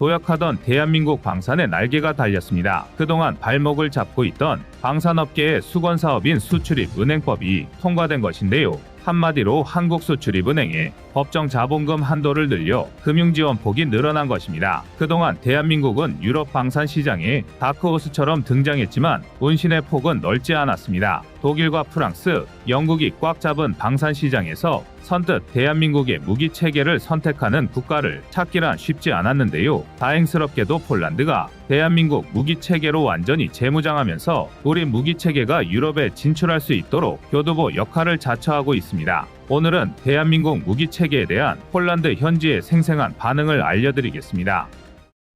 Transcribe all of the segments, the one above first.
도약하던 대한민국 방산의 날개가 달렸습니다. 그동안 발목을 잡고 있던 방산업계의 수건사업인 수출입은행법이 통과된 것인데요. 한마디로 한국수출입은행의 법정 자본금 한도를 늘려 금융지원폭이 늘어난 것입니다. 그동안 대한민국은 유럽 방산 시장에 다크호스처럼 등장했지만 운신의 폭은 넓지 않았습니다. 독일과 프랑스, 영국이 꽉 잡은 방산 시장에서 선뜻 대한민국의 무기 체계를 선택하는 국가를 찾기란 쉽지 않았는데요. 다행스럽게도 폴란드가 대한민국 무기 체계로 완전히 재무장하면서 우리 무기 체계가 유럽에 진출할 수 있도록 교두보 역할을 자처하고 있습니다. 오늘은 대한민국 무기 체계에 대한 폴란드 현지의 생생한 반응을 알려드리겠습니다.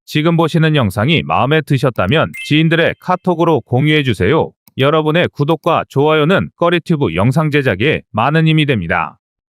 지금 보시는 영상이 마음에 드셨다면 지인들의 카톡으로 공유해주세요. 여러분의 구독과 좋아요는 꺼리튜브 영상 제작에 많은 힘이 됩니다.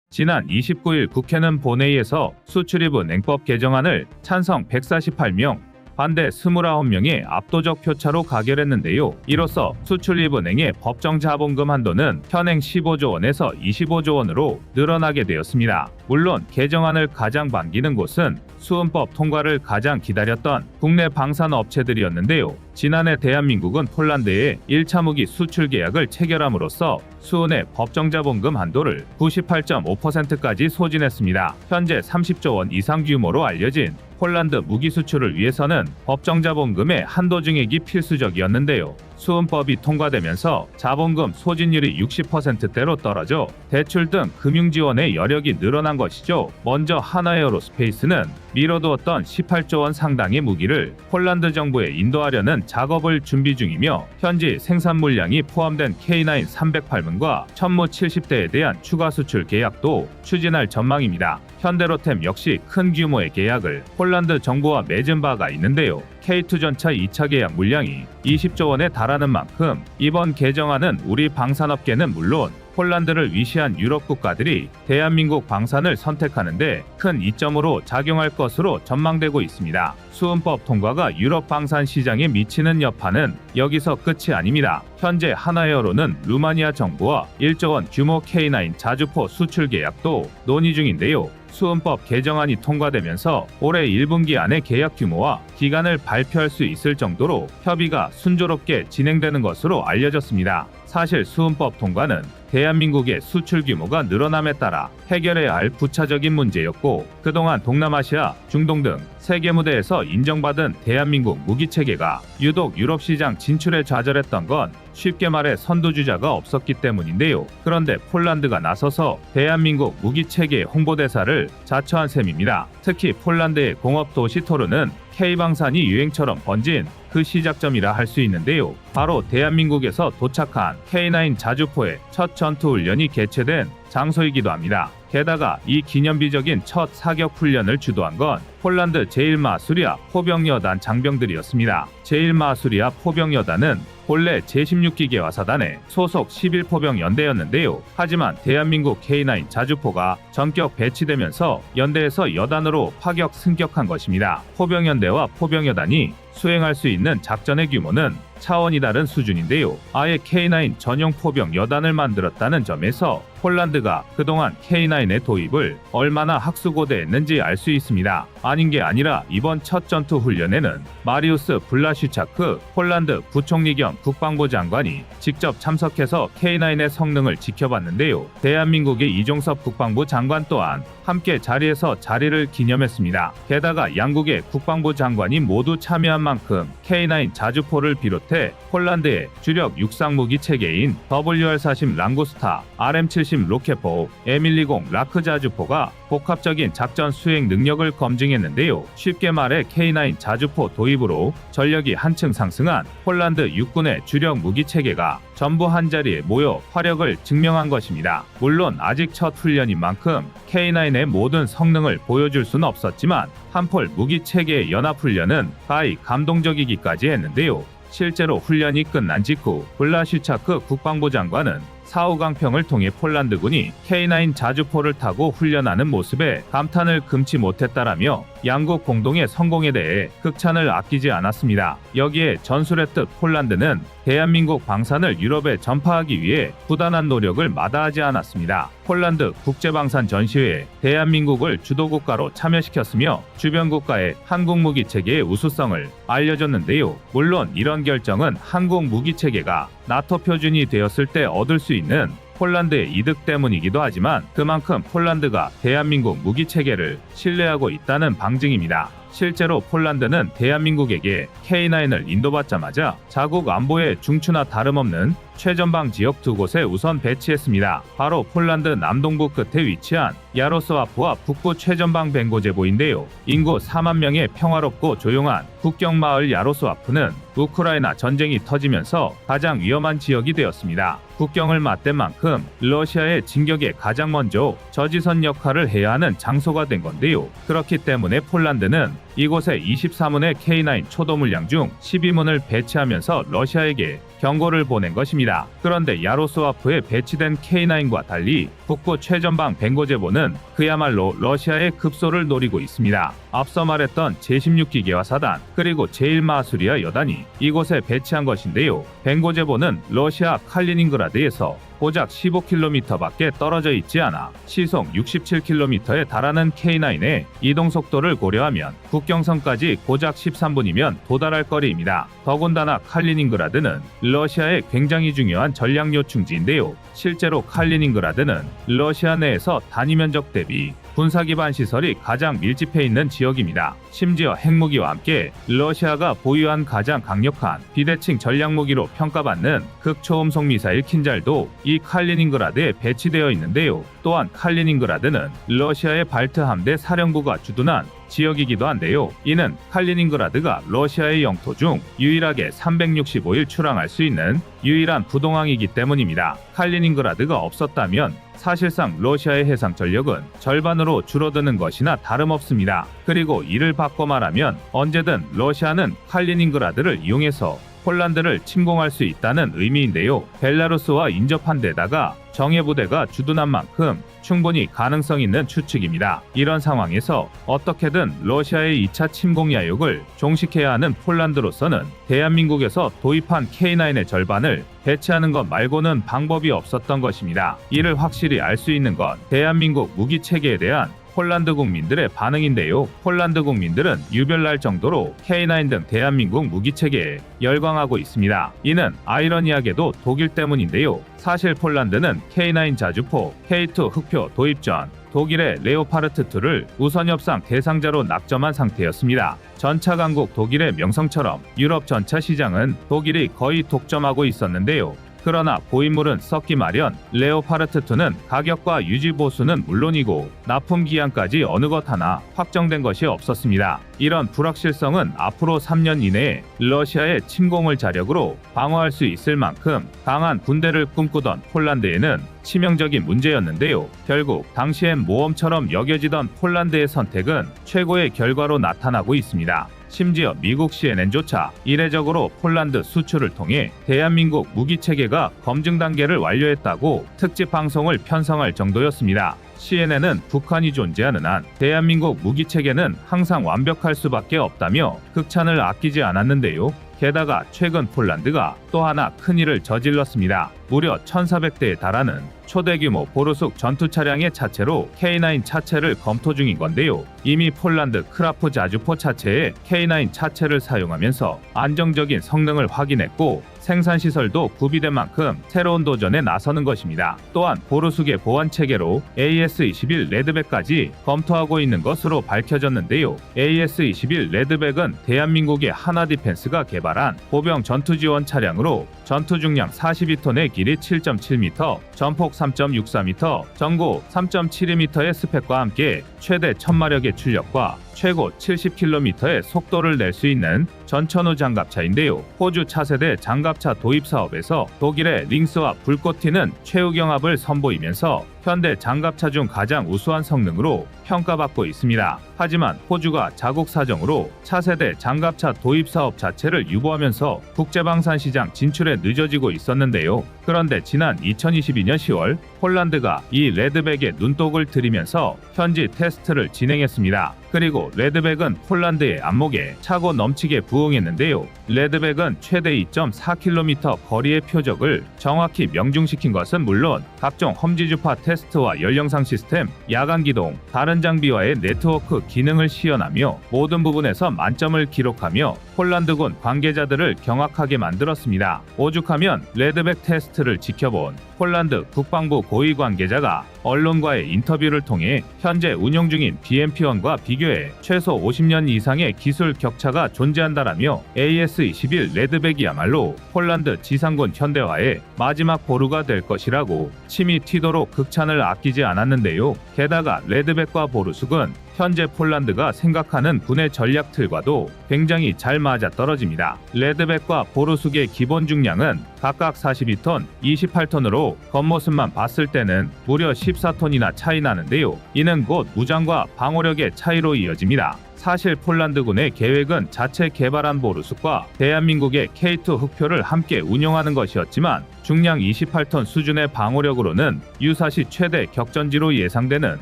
지난 29일 국회는 본회의에서 수출입은행법 개정안을 찬성 148명, 반대 29명의 압도적 표차로 가결했는데요. 이로써 수출입은행의 법정 자본금 한도는 현행 15조 원에서 25조 원으로 늘어나게 되었습니다. 물론 개정안을 가장 반기는 곳은 수은법 통과를 가장 기다렸던 국내 방산 업체들이었는데요. 지난해 대한민국은 폴란드에 1차 무기 수출 계약을 체결함으로써 수은의 법정 자본금 한도를 98.5%까지 소진했습니다. 현재 30조 원 이상 규모로 알려진 폴란드 무기 수출을 위해서는 법정 자본금의 한도 증액이 필수적이었는데요. 수은법이 통과되면서 자본금 소진율이 60%대로 떨어져 대출 등 금융 지원의 여력이 늘어난 것이죠. 먼저 하나에어로스페이스는 미뤄두었던 18조 원 상당의 무기를 폴란드 정부에 인도하려는 작업을 준비 중이며 현지 생산 물량이 포함된 K9 308문과 천무 70대에 대한 추가 수출 계약도 추진할 전망입니다. 현대로템 역시 큰 규모의 계약을 폴란드 정부와 맺은 바가 있는데요. K2 전차 2차 계약 물량이 20조 원에 달하는 만큼 이번 개정안은 우리 방산업계는 물론 폴란드를 위시한 유럽 국가들이 대한민국 방산을 선택하는데 큰 이점으로 작용할 것으로 전망되고 있습니다. 수은법 통과가 유럽 방산 시장에 미치는 여파는 여기서 끝이 아닙니다. 현재 하나에어로는 루마니아 정부와 1조 원 규모 K9 자주포 수출 계약도 논의 중인데요. 수은법 개정안이 통과되면서 올해 1분기 안에 계약 규모와 기간을 발표할 수 있을 정도로 협의가 순조롭게 진행되는 것으로 알려졌습니다. 사실 수은법 통과는 대한민국의 수출 규모가 늘어남에 따라 해결해야 할 부차적인 문제였고 그동안 동남아시아, 중동 등 세계 무대에서 인정받은 대한민국 무기 체계가 유독 유럽 시장 진출에 좌절했던 건 쉽게 말해 선두주자가 없었기 때문인데요. 그런데 폴란드가 나서서 대한민국 무기 체계의 홍보대사를 자처한 셈입니다. 특히 폴란드의 공업 도시 토르는 K방산이 유행처럼 번진 그 시작점이라 할 수 있는데요. 바로 대한민국에서 도착한 K9 자주포의 첫 전투훈련이 개최된 장소이기도 합니다. 게다가 이 기념비적인 첫 사격 훈련을 주도한 건 폴란드 제1마수리아 포병여단 장병들이었습니다. 제1마수리아 포병여단은 본래 제16기계화 사단의 소속 11포병 연대였는데요. 하지만 대한민국 K9 자주포가 전격 배치되면서 연대에서 여단으로 파격 승격한 것입니다. 포병연대와 포병여단이 수행할 수 있는 작전의 규모는 차원이 다른 수준인데요. 아예 K9 전용 포병 여단을 만들었다는 점에서 폴란드가 그동안 K9의 도입을 얼마나 학수고대했는지 알 수 있습니다. 아닌 게 아니라 이번 첫 전투 훈련에는 마리우스 블라슈차크 폴란드 부총리 겸 국방부 장관이 직접 참석해서 K9의 성능을 지켜봤는데요. 대한민국의 이종섭 국방부 장관 또한 함께 자리에서 자리를 기념했습니다. 게다가 양국의 국방부 장관이 모두 참여한 만큼 K9 자주포를 비롯해 폴란드의 주력 육상무기 체계인 WR-40 랑구스타, RM-70 로켓포, M120 라크 자주포가 복합적인 작전 수행 능력을 검증했는데요. 쉽게 말해 K9 자주포 도입으로 전력이 한층 상승한 폴란드 육군의 주력 무기 체계가 전부 한자리에 모여 화력을 증명한 것입니다. 물론 아직 첫 훈련인 만큼 K9의 모든 성능을 보여줄 수는 없었지만 한폴 무기 체계의 연합훈련은 가히 감동적이기까지 했는데요. 실제로 훈련이 끝난 직후 블라슈차크 국방부 장관은 사후 강평을 통해 폴란드군이 K9 자주포를 타고 훈련하는 모습에 감탄을 금치 못했다라며 양국 공동의 성공에 대해 극찬을 아끼지 않았습니다. 여기에 전술의 뜻 폴란드는 대한민국 방산을 유럽에 전파하기 위해 부단한 노력을 마다하지 않았습니다. 폴란드 국제방산 전시회에 대한민국을 주도국가로 참여시켰으며 주변 국가의 한국 무기체계의 우수성을 알려줬는데요. 물론 이런 결정은 한국 무기체계가 나토 표준이 되었을 때 얻을 수 있는 폴란드의 이득 때문이기도 하지만 그만큼 폴란드가 대한민국 무기체계를 신뢰하고 있다는 방증입니다. 실제로 폴란드는 대한민국에게 K9을 인도받자마자 자국 안보에 중추나 다름없는 최전방 지역 두 곳에 우선 배치했습니다. 바로 폴란드 남동부 끝에 위치한 야로스와프와 북부 최전방 벤고제보인데요. 인구 4만 명의 평화롭고 조용한 국경마을 야로스와프는 우크라이나 전쟁이 터지면서 가장 위험한 지역이 되었습니다. 국경을 맞댄 만큼 러시아의 진격에 가장 먼저 저지선 역할을 해야 하는 장소가 된 건데요. 그렇기 때문에 폴란드는 이곳에 24문의 K9 초도 물량 중 12문을 배치하면서 러시아에게 경고를 보낸 것입니다. 그런데 야로스와프에 배치된 K9과 달리 북부 최전방 벤고제보는 그야말로 러시아의 급소를 노리고 있습니다. 앞서 말했던 제16기계화 사단 그리고 제1마수리아 여단이 이곳에 배치한 것인데요. 벤고제보는 러시아 칼리닝그라드에서 고작 15km밖에 떨어져 있지 않아 시속 67km에 달하는 K9의 이동 속도를 고려하면 국경선까지 고작 13분이면 도달할 거리입니다. 더군다나 칼리닝그라드는 러시아의 굉장히 중요한 전략 요충지인데요. 실제로 칼리닝그라드는 러시아 내에서 단위 면적 대비 군사기반 시설이 가장 밀집해 있는 지역입니다. 심지어 핵무기와 함께 러시아가 보유한 가장 강력한 비대칭 전략무기로 평가받는 극초음속 미사일 킨잘도 이 칼리닝그라드에 배치되어 있는데요. 또한 칼리닝그라드는 러시아의 발트 함대 사령부가 주둔한 지역이기도 한데요. 이는 칼리닝그라드가 러시아의 영토 중 유일하게 365일 출항할 수 있는 유일한 부동항이기 때문입니다. 칼리닝그라드가 없었다면 사실상 러시아의 해상 전력은 절반으로 줄어드는 것이나 다름없습니다. 그리고 이를 바꿔 말하면 언제든 러시아는 칼리닝그라드를 이용해서 폴란드를 침공할 수 있다는 의미인데요. 벨라루스와 인접한 데다가 정예부대가 주둔한 만큼 충분히 가능성 있는 추측입니다. 이런 상황에서 어떻게든 러시아의 2차 침공 야욕을 종식해야 하는 폴란드로서는 대한민국에서 도입한 K9의 절반을 배치하는 것 말고는 방법이 없었던 것입니다. 이를 확실히 알 수 있는 건 대한민국 무기체계에 대한 폴란드 국민들의 반응인데요. 폴란드 국민들은 유별날 정도로 K9 등 대한민국 무기체계에 열광하고 있습니다. 이는 아이러니하게도 독일 때문인데요. 사실 폴란드는 K9 자주포, K2 흑표 도입 전 독일의 레오파르트2를 우선 협상 대상자로 낙점한 상태였습니다. 전차 강국 독일의 명성처럼 유럽 전차 시장은 독일이 거의 독점하고 있었는데요. 그러나 고인물은 썩기 마련, 레오파르트2는 가격과 유지 보수는 물론이고 납품 기한까지 어느 것 하나 확정된 것이 없었습니다. 이런 불확실성은 앞으로 3년 이내에 러시아의 침공을 자력으로 방어할 수 있을 만큼 강한 군대를 꿈꾸던 폴란드에는 치명적인 문제였는데요. 결국 당시엔 모험처럼 여겨지던 폴란드의 선택은 최고의 결과로 나타나고 있습니다. 심지어 미국 CNN조차 이례적으로 폴란드 수출을 통해 대한민국 무기체계가 검증 단계를 완료했다고 특집 방송을 편성할 정도였습니다. CNN은 북한이 존재하는 한 대한민국 무기체계는 항상 완벽할 수밖에 없다며 극찬을 아끼지 않았는데요. 게다가 최근 폴란드가 또 하나 큰일을 저질렀습니다. 무려 1,400대에 달하는 초대규모 보르숙 전투 차량의 차체로 K9 차체를 검토 중인 건데요. 이미 폴란드 크라프 자주포 차체에 K9 차체를 사용하면서 안정적인 성능을 확인했고 생산시설도 구비된 만큼 새로운 도전에 나서는 것입니다. 또한 보르숙의 보안 체계로 AS-21 레드백까지 검토하고 있는 것으로 밝혀졌는데요. AS-21 레드백은 대한민국의 하나디펜스가 개발한 보병 전투 지원 차량으로 전투 중량 42톤의 길이 7.7m, 전폭 3.64m, 전고 3.72m의 스펙과 함께 최대 1000마력의 출력과 최고 70km의 속도를 낼 수 있는 전천후 장갑차인데요. 호주 차세대 장갑차 도입 사업에서 독일의 링스와 불꽃 튀는 최후 경합을 선보이면서 현대 장갑차 중 가장 우수한 성능으로 평가받고 있습니다. 하지만 호주가 자국 사정으로 차세대 장갑차 도입 사업 자체를 유보하면서 국제방산 시장 진출에 늦어지고 있었는데요. 그런데 지난 2022년 10월 폴란드가 이 레드백에 눈독을 들이면서 현지 테스트를 진행했습니다. 그리고 레드백은 폴란드의 안목에 차고 넘치게 부응했는데요. 레드백은 최대 2.4km 거리의 표적을 정확히 명중시킨 것은 물론 각종 험지주파 테스트와 연령상 시스템, 야간 기동, 다른 장비와의 네트워크 기능을 시연하며 모든 부분에서 만점을 기록하며 폴란드군 관계자들을 경악하게 만들었습니다. 오죽하면 레드백 테스트를 지켜본 폴란드 국방부 고위 관계자가 언론과의 인터뷰를 통해 현재 운용 중인 BMP-1과 비교해 최소 50년 이상의 기술 격차가 존재한다라며 AS-21 레드백이야말로 폴란드 지상군 현대화의 마지막 보루가 될 것이라고 침이 튀도록 극찬을 아끼지 않았는데요. 게다가 레드백과 보르숙은 현재 폴란드가 생각하는 군의 전략 틀과도 굉장히 잘 맞아떨어집니다. 레드백과 보르숙의 기본 중량은 각각 42톤, 28톤으로 겉모습만 봤을 때는 무려 14톤이나 차이 나는데요. 이는 곧 무장과 방어력의 차이로 이어집니다. 사실 폴란드군의 계획은 자체 개발한 보르숙과 대한민국의 K2 흑표를 함께 운용하는 것이었지만 중량 28톤 수준의 방어력으로는 유사시 최대 격전지로 예상되는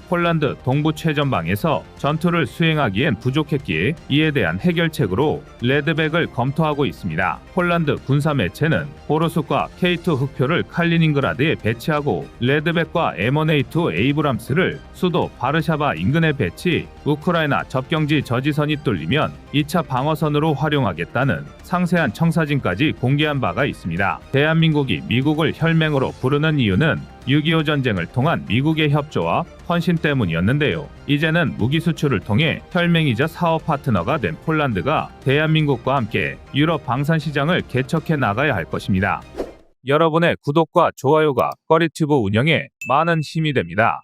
폴란드 동부 최전방에서 전투를 수행하기엔 부족했기에 이에 대한 해결책으로 레드백을 검토하고 있습니다. 폴란드 군사 매체는 보르숙과 K2 흑표를 칼리닝그라드에 배치하고 레드백과 M1A2 에이브람스를 수도 바르샤바 인근에 배치, 우크라이나 접경지 저지선이 뚫리면 2차 방어선으로 활용하겠다는 상세한 청사진까지 공개한 바가 있습니다. 대한민국이 미국을 혈맹으로 부르는 이유는 6.25 전쟁을 통한 미국의 협조와 헌신 때문이었는데요. 이제는 무기 수출을 통해 혈맹이자 사업 파트너가 된 폴란드가 대한민국과 함께 유럽 방산 시장을 개척해 나가야 할 것입니다. 여러분의 구독과 좋아요가 꺼리튜브 운영에 많은 힘이 됩니다.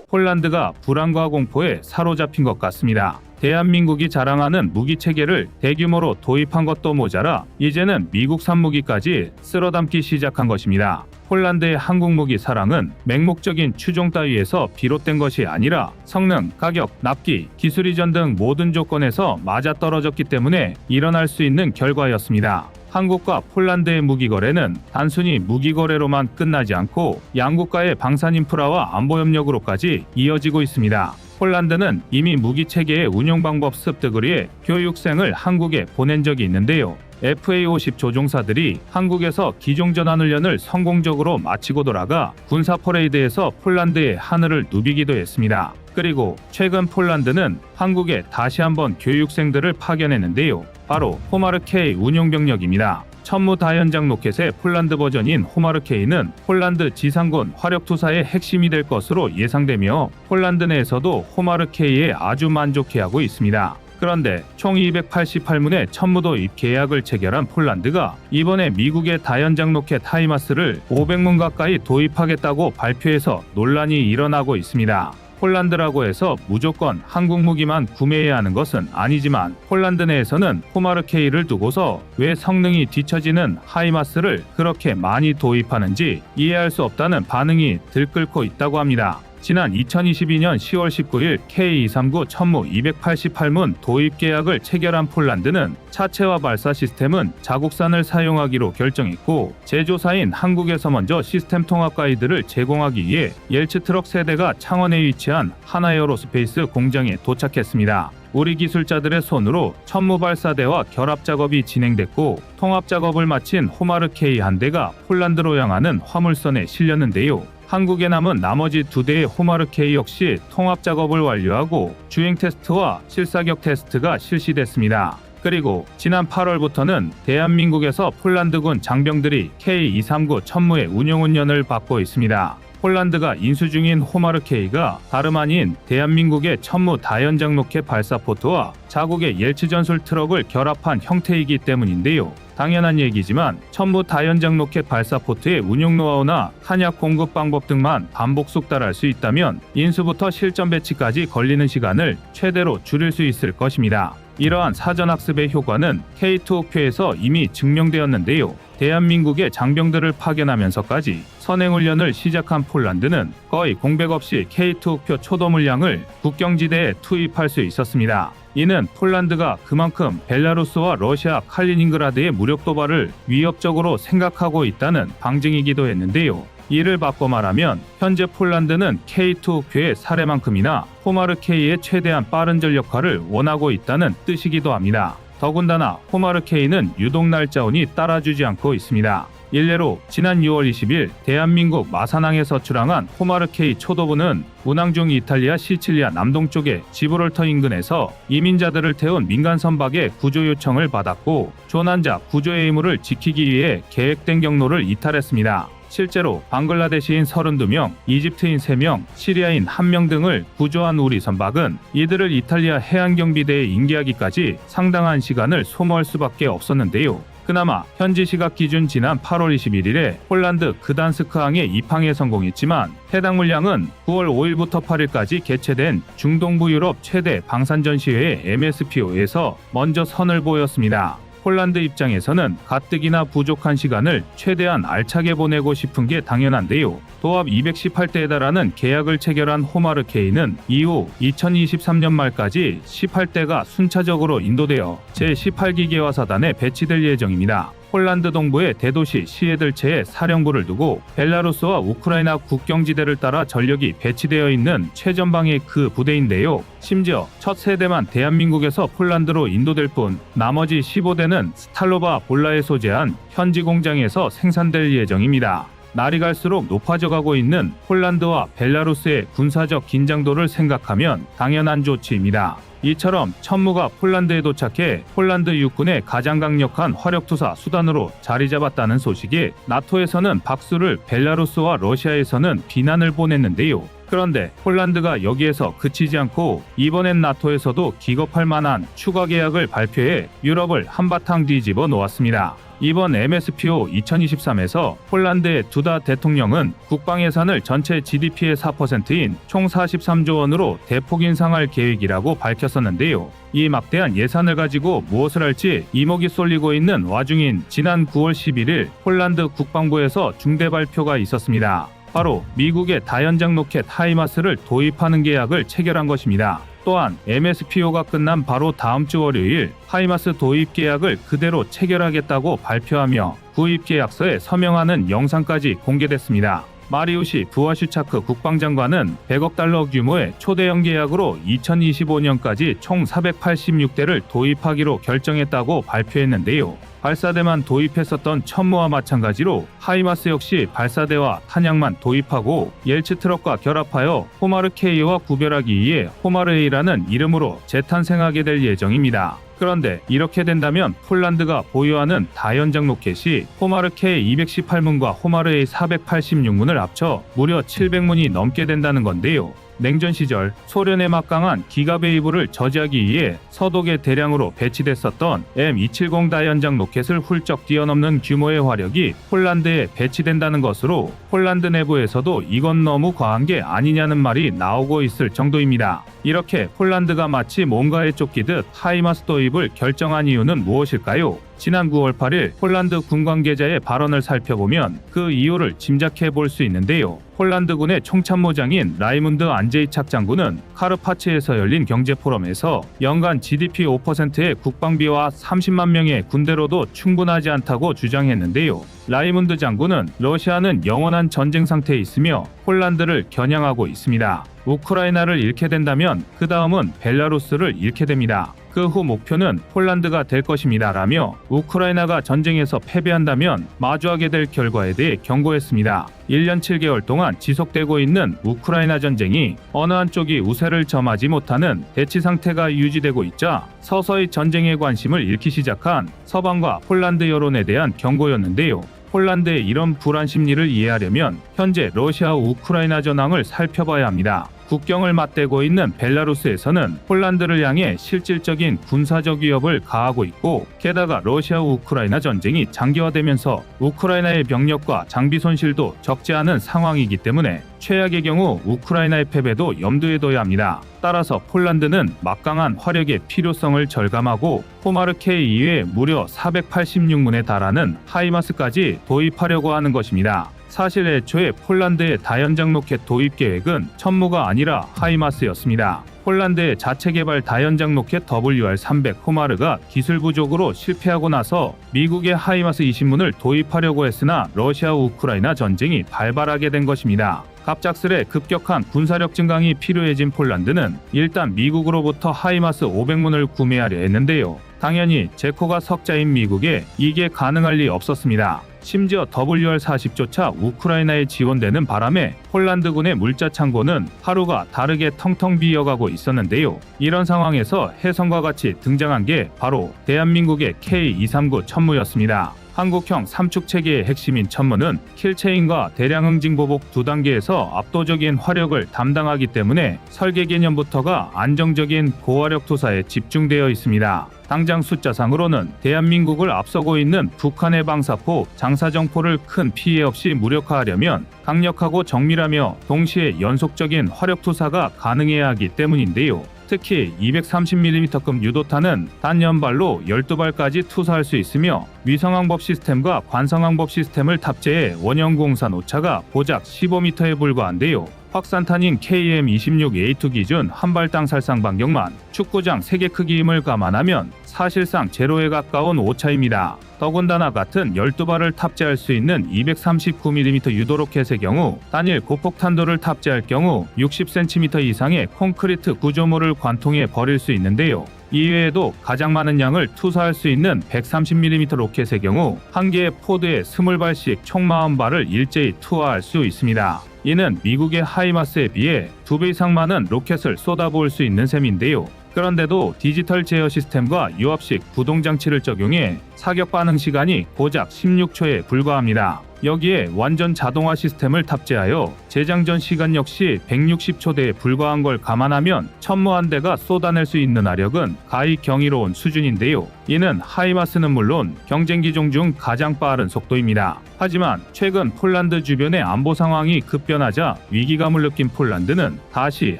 폴란드가 불안과 공포에 사로잡힌 것 같습니다. 대한민국이 자랑하는 무기체계를 대규모로 도입한 것도 모자라 이제는 미국산 무기까지 쓸어담기 시작한 것입니다. 폴란드의 한국무기 사랑은 맹목적인 추종 따위에서 비롯된 것이 아니라 성능, 가격, 납기, 기술 이전 등 모든 조건에서 맞아떨어졌기 때문에 일어날 수 있는 결과였습니다. 한국과 폴란드의 무기거래는 단순히 무기거래로만 끝나지 않고 양국가의 방산 인프라와 안보 협력으로까지 이어지고 있습니다. 폴란드는 이미 무기체계의 운용 방법 습득을 위해 교육생을 한국에 보낸 적이 있는데요. FA-50 조종사들이 한국에서 기종전환훈련을 성공적으로 마치고 돌아가 군사 퍼레이드에서 폴란드의 하늘을 누비기도 했습니다. 그리고 최근 폴란드는 한국에 다시 한번 교육생들을 파견했는데요. 바로 호마르K 운용병력입니다. 천무 다연장 로켓의 폴란드 버전인 호마르K는 폴란드 지상군 화력투사의 핵심이 될 것으로 예상되며 폴란드 내에서도 호마르K에 아주 만족해하고 있습니다. 그런데 총 288문의 천무 도입 계약을 체결한 폴란드가 이번에 미국의 다연장 로켓 하이마스를 500문 가까이 도입하겠다고 발표해서 논란이 일어나고 있습니다. 폴란드라고 해서 무조건 한국 무기만 구매해야 하는 것은 아니지만 폴란드 내에서는 호마르K를 두고서 왜 성능이 뒤처지는 하이마스를 그렇게 많이 도입하는지 이해할 수 없다는 반응이 들끓고 있다고 합니다. 지난 2022년 10월 19일 K239 천무 288문 도입 계약을 체결한 폴란드는 차체화 발사 시스템은 자국산을 사용하기로 결정했고 제조사인 한국에서 먼저 시스템 통합 가이드를 제공하기 위해 옐츠 트럭 세대가 창원에 위치한 하나에어로스페이스 공장에 도착했습니다. 우리 기술자들의 손으로 천무 발사대와 결합 작업이 진행됐고 통합 작업을 마친 호마르K 한 대가 폴란드로 향하는 화물선에 실렸는데요. 한국에 남은 나머지 2대의 호마르K 역시 통합 작업을 완료하고 주행 테스트와 실사격 테스트가 실시됐습니다. 그리고 지난 8월부터는 대한민국에서 폴란드군 장병들이 K239 천무의 운용훈련을 받고 있습니다. 폴란드가 인수 중인 호마르K가 다름 아닌 대한민국의 천무 다연장 로켓 발사포트와 자국의 옐츠 전술 트럭을 결합한 형태이기 때문인데요. 당연한 얘기지만 천무 다연장 로켓 발사포트의 운용 노하우나 탄약 공급 방법 등만 반복 숙달할 수 있다면 인수부터 실전 배치까지 걸리는 시간을 최대로 줄일 수 있을 것입니다. 이러한 사전학습의 효과는 K2 흑표에서 이미 증명되었는데요. 대한민국의 장병들을 파견하면서까지 선행훈련을 시작한 폴란드는 거의 공백 없이 K2 흑표 초도 물량을 국경지대에 투입할 수 있었습니다. 이는 폴란드가 그만큼 벨라루스와 러시아 칼리닝그라드의 무력 도발을 위협적으로 생각하고 있다는 방증이기도 했는데요. 이를 바꿔 말하면 현재 폴란드는 K2 목표의 사례만큼이나 호마르 K의 최대한 빠른 전력화를 원하고 있다는 뜻이기도 합니다. 더군다나 호마르 K는 유동 날짜운이 따라주지 않고 있습니다. 일례로 지난 6월 20일 대한민국 마산항에서 출항한 호마르 K 초도부는 운항 중 이탈리아 시칠리아 남동쪽의 지브롤터 인근에서 이민자들을 태운 민간 선박의 구조 요청을 받았고 조난자 구조의 의무를 지키기 위해 계획된 경로를 이탈했습니다. 실제로 방글라데시인 32명, 이집트인 3명, 시리아인 1명 등을 구조한 우리 선박은 이들을 이탈리아 해안경비대에 인계하기까지 상당한 시간을 소모할 수밖에 없었는데요. 그나마 현지 시각 기준 지난 8월 21일에 폴란드 그단스크항에 입항에 성공했지만 해당 물량은 9월 5일부터 8일까지 개최된 중동부 유럽 최대 방산전시회 MSPO에서 먼저 선을 보였습니다. 폴란드 입장에서는 가뜩이나 부족한 시간을 최대한 알차게 보내고 싶은 게 당연한데요. 도합 218대에 달하는 계약을 체결한 호마르 K는 이후 2023년 말까지 18대가 순차적으로 인도되어 제18기계화 사단에 배치될 예정입니다. 폴란드 동부의 대도시 시에들체에 사령부를 두고 벨라루스와 우크라이나 국경지대를 따라 전력이 배치되어 있는 최전방의 그 부대인데요. 심지어 첫 세대만 대한민국에서 폴란드로 인도될 뿐 나머지 15대는 스탈로바 볼라에 소재한 현지 공장에서 생산될 예정입니다. 날이 갈수록 높아져가고 있는 폴란드와 벨라루스의 군사적 긴장도를 생각하면 당연한 조치입니다. 이처럼 천무가 폴란드에 도착해 폴란드 육군의 가장 강력한 화력투사 수단으로 자리 잡았다는 소식에 나토에서는 박수를, 벨라루스와 러시아에서는 비난을 보냈는데요. 그런데 폴란드가 여기에서 그치지 않고 이번엔 나토에서도 기겁할 만한 추가 계약을 발표해 유럽을 한바탕 뒤집어 놓았습니다. 이번 MSPO 2023에서 폴란드의 두다 대통령은 국방 예산을 전체 GDP의 4%인 총 43조 원으로 대폭 인상할 계획이라고 밝혔었는데요. 이 막대한 예산을 가지고 무엇을 할지 이목이 쏠리고 있는 와중인 지난 9월 11일 폴란드 국방부에서 중대 발표가 있었습니다. 바로 미국의 다연장 로켓 하이마스를 도입하는 계약을 체결한 것입니다. 또한 MSPO가 끝난 바로 다음 주 월요일 하이마스 도입 계약을 그대로 체결하겠다고 발표하며 구입 계약서에 서명하는 영상까지 공개됐습니다. 마리우시 부아슈차크 국방장관은 100억 달러 규모의 초대형 계약으로 2025년까지 총 486대를 도입하기로 결정했다고 발표했는데요. 발사대만 도입했었던 천무와 마찬가지로 하이마스 역시 발사대와 탄약만 도입하고 옐츠 트럭과 결합하여 호마르 K와 구별하기 위해 호마르 A라는 이름으로 재탄생하게 될 예정입니다. 그런데 이렇게 된다면 폴란드가 보유하는 다연장 로켓이 호마르 K 218문과 호마르 A 486문을 합쳐 무려 700문이 넘게 된다는 건데요. 냉전 시절 소련의 막강한 기가베이브를 저지하기 위해 서독에 대량으로 배치됐었던 M270 다연장 로켓을 훌쩍 뛰어넘는 규모의 화력이 폴란드에 배치된다는 것으로 폴란드 내부에서도 이건 너무 과한 게 아니냐는 말이 나오고 있을 정도입니다. 이렇게 폴란드가 마치 뭔가에 쫓기듯 하이마스 도입을 결정한 이유는 무엇일까요? 지난 9월 8일 폴란드 군 관계자의 발언을 살펴보면 그 이유를 짐작해 볼 수 있는데요. 폴란드군의 총참모장인 라이문드 안제이착 장군은 카르파치에서 열린 경제포럼에서 연간 GDP 5%의 국방비와 30만 명의 군대로도 충분하지 않다고 주장했는데요. 라이문드 장군은 러시아는 영원한 전쟁 상태에 있으며 폴란드를 겨냥하고 있습니다. 우크라이나를 잃게 된다면 그 다음은 벨라루스를 잃게 됩니다. 그 후 목표는 폴란드가 될 것입니다. 라며 우크라이나가 전쟁에서 패배한다면 마주하게 될 결과에 대해 경고했습니다. 1년 7개월 동안 지속되고 있는 우크라이나 전쟁이 어느 한쪽이 우세를 점하지 못하는 대치 상태가 유지되고 있자 서서히 전쟁에 관심을 잃기 시작한 서방과 폴란드 여론에 대한 경고였는데요. 폴란드의 이런 불안 심리를 이해하려면 현재 러시아 우크라이나 전황을 살펴봐야 합니다. 국경을 맞대고 있는 벨라루스에서는 폴란드를 향해 실질적인 군사적 위협을 가하고 있고 게다가 러시아 우크라이나 전쟁이 장기화되면서 우크라이나의 병력과 장비 손실도 적지 않은 상황이기 때문에 최악의 경우 우크라이나의 패배도 염두에 둬야 합니다. 따라서 폴란드는 막강한 화력의 필요성을 절감하고 호마르 K 이외에 무려 486문에 달하는 하이마스까지 도입하려고 하는 것입니다. 사실 애초에 폴란드의 다연장 로켓 도입 계획은 천무가 아니라 하이마스였습니다. 폴란드의 자체 개발 다연장 로켓 WR-300 호마르가 기술 부족으로 실패하고 나서 미국의 하이마스 20문을 도입하려고 했으나 러시아 우크라이나 전쟁이 발발하게 된 것입니다. 갑작스레 급격한 군사력 증강이 필요해진 폴란드는 일단 미국으로부터 하이마스 500문을 구매하려 했는데요. 당연히 제코가 석자인 미국에 이게 가능할 리 없었습니다. 심지어 WR-40조차 우크라이나에 지원되는 바람에 폴란드군의 물자 창고는 하루가 다르게 텅텅 비어가고 있었는데요. 이런 상황에서 혜성과 같이 등장한 게 바로 대한민국의 K239 천무였습니다. 한국형 3축 체계의 핵심인 천무는 킬체인과 대량 응징 보복 두 단계에서 압도적인 화력을 담당하기 때문에 설계 개념부터가 안정적인 고화력 투사에 집중되어 있습니다. 당장 숫자상으로는 대한민국을 앞서고 있는 북한의 방사포, 장사정포를 큰 피해 없이 무력화하려면 강력하고 정밀하며 동시에 연속적인 화력 투사가 가능해야 하기 때문인데요. 특히 230mm급 유도탄은 단연발로 12발까지 투사할 수 있으며 위성항법 시스템과 관성항법 시스템을 탑재해 원형 공산 오차가 고작 15m에 불과한데요. 확산탄인 KM-26A2 기준 한 발당 살상 반경만 축구장 3개 크기임을 감안하면 사실상 제로에 가까운 오차입니다. 더군다나 같은 12발을 탑재할 수 있는 239mm 유도 로켓의 경우 단일 고폭탄도를 탑재할 경우 60cm 이상의 콘크리트 구조물을 관통해 버릴 수 있는데요. 이외에도 가장 많은 양을 투사할 수 있는 130mm 로켓의 경우 한 개의 포드에 20발씩 총 40발을 일제히 투하할 수 있습니다. 이는 미국의 하이마스에 비해 2배 이상 많은 로켓을 쏟아부을 수 있는 셈인데요. 그런데도 디지털 제어 시스템과 유압식 구동장치를 적용해 사격 반응 시간이 고작 16초에 불과합니다. 여기에 완전 자동화 시스템을 탑재하여 재장전 시간 역시 160초대에 불과한 걸 감안하면 천무 한 대가 쏟아낼 수 있는 화력은 가히 경이로운 수준인데요. 이는 하이마스는 물론 경쟁 기종 중 가장 빠른 속도입니다. 하지만 최근 폴란드 주변의 안보 상황이 급변하자 위기감을 느낀 폴란드는 다시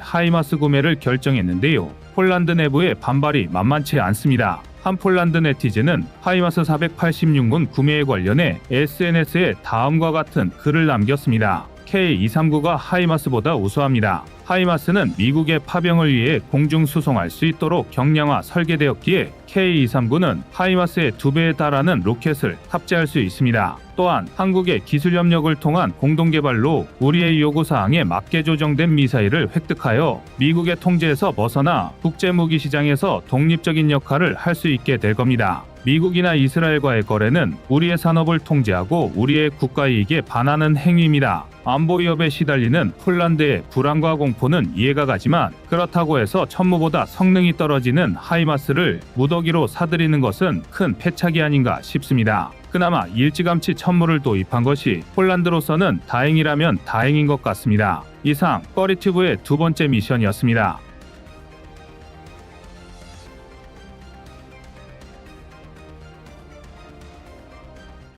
하이마스 구매를 결정했는데요. 폴란드 내부의 반발이 만만치 않습니다. 한 폴란드 네티즌은 하이마스 486문 구매에 관련해 SNS에 다음과 같은 글을 남겼습니다. K239가 하이마스보다 우수합니다. 하이마스는 미국의 파병을 위해 공중 수송할 수 있도록 경량화 설계되었기에 K239는 하이마스의 2배에 달하는 로켓을 탑재할 수 있습니다. 또한 한국의 기술 협력을 통한 공동 개발로 우리의 요구사항에 맞게 조정된 미사일을 획득하여 미국의 통제에서 벗어나 국제 무기 시장에서 독립적인 역할을 할 수 있게 될 겁니다. 미국이나 이스라엘과의 거래는 우리의 산업을 통제하고 우리의 국가 이익에 반하는 행위입니다. 안보 위협에 시달리는 폴란드의 불안과 공포는 이해가 가지만 그렇다고 해서 천무보다 성능이 떨어지는 하이마스를 무더기로 사들이는 것은 큰 패착이 아닌가 싶습니다. 그나마 일찌감치 천무를 도입한 것이 폴란드로서는 다행이라면 다행인 것 같습니다. 이상 꺼리튜브의 두 번째 미션이었습니다.